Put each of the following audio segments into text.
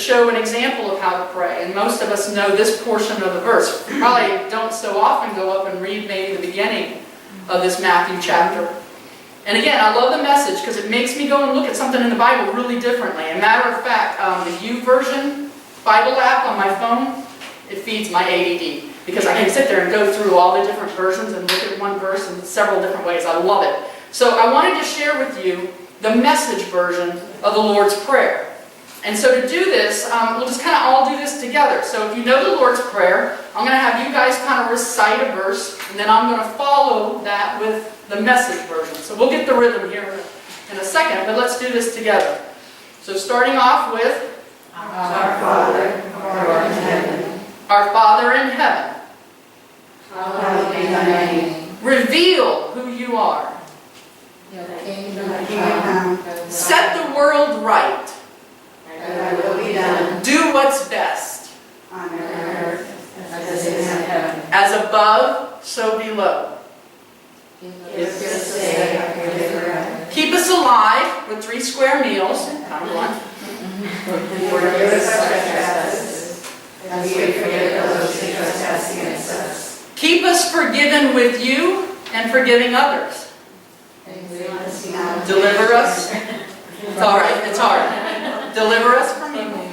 show an example of how to pray, and most of us know this portion of the verse. We probably don't so often go up and read maybe the beginning of this Matthew chapter. And again, I love the message because it makes me go and look at something in the Bible really differently. As a matter of fact, the YouVersion Bible app on my phone, it feeds my ADD. Because I can sit there and go through all the different versions and look at one verse in several different ways. I love it. So I wanted to share with you the message version of the Lord's Prayer. And so to do this, we'll just kind of all do this together. So if you know the Lord's Prayer, I'm going to have you guys kind of recite a verse, and then I'm going to follow that with the message version. So we'll get the rhythm here in a second, but let's do this together. So starting off with Our Father, who art in heaven. Our Father in heaven. Hallowed be thy name. Reveal who you are. Thy kingdom come. Set the world right. Thy will be done. Do what's best. On earth as it is in heaven. As above, so below. Give us this day our daily bread. Keep us alive with 3 square meals. Kind of blunt. Forgive us our trespasses, as we forgive those who trespass against us. Keep us forgiven with you and forgiving others. And lead us not into Deliver us. temptation. It's all right. It's hard. Deliver us from evil.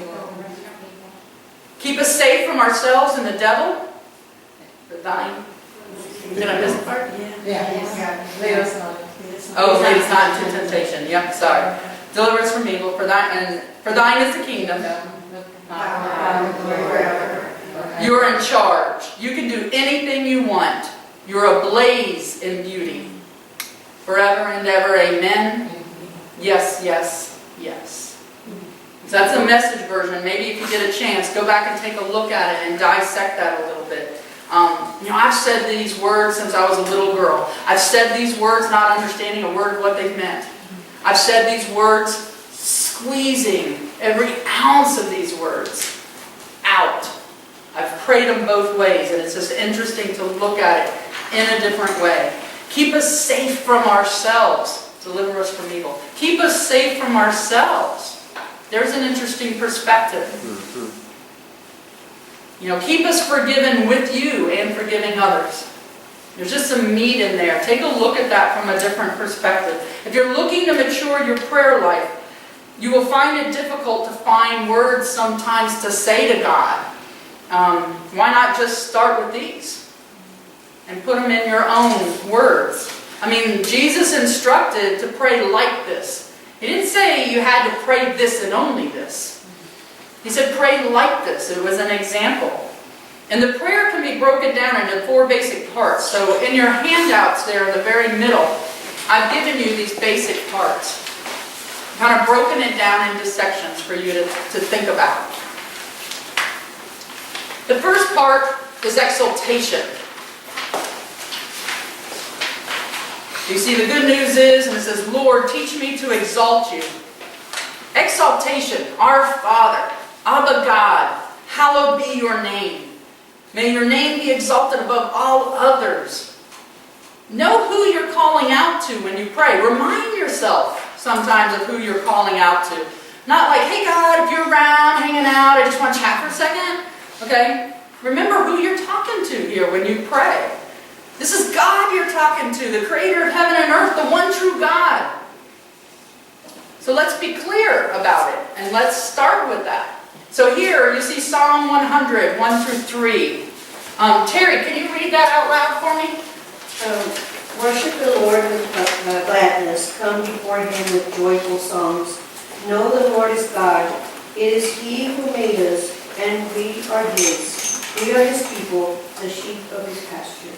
Keep us safe from ourselves and the devil. For thine. Did I miss a part? Yeah. Lead us not. Oh, lead us not into temptation. Yep, sorry. Deliver us from evil. For thine is the kingdom. Power, glory forever. You are in charge. You can do anything you want. You're ablaze in beauty. Forever and ever, amen. Yes, yes, yes. So that's the message version. Maybe if you get a chance, go back and take a look at it and dissect that a little bit. I've said these words since I was a little girl. I've said these words not understanding a word of what they've meant. I've said these words squeezing every ounce of these words out. I've prayed them both ways, and it's just interesting to look at it in a different way. Keep us safe from ourselves. Deliver us from evil. Keep us safe from ourselves. There's an interesting perspective. Keep us forgiven with you and forgiving others. There's just some meat in there. Take a look at that from a different perspective. If you're looking to mature your prayer life, you will find it difficult to find words sometimes to say to God. Why not just start with these and put them in your own words? Jesus instructed to pray like this. He didn't say you had to pray this and only this. He said pray like this. It was an example. And the prayer can be broken down into 4 basic parts. So in your handouts there in the very middle, I've given you these basic parts. Kind of broken it down into sections for you to think about. The first part is exaltation. You see, the good news is, and it says, Lord, teach me to exalt you. Exaltation, our Father, Abba God, hallowed be your name. May your name be exalted above all others. Know who you're calling out to when you pray. Remind yourself sometimes of who you're calling out to. Not like, hey God, if you're around, hanging out, I just want to chat for a second. Okay? Remember who you're talking to here when you pray. This is God you're talking to, the creator of heaven and earth, the one true God. So let's be clear about it, and let's start with that. So here you see Psalm 100, 1 through 3. Terry, can you read that out loud for me? Worship the Lord with gladness. Come before him with joyful songs. Know the Lord is God. It is he who made us, and we are his. We are his people, the sheep of his pasture.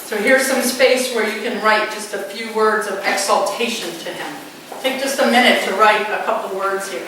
So here's some space where you can write just a few words of exaltation to him. Take just a minute to write a couple words here.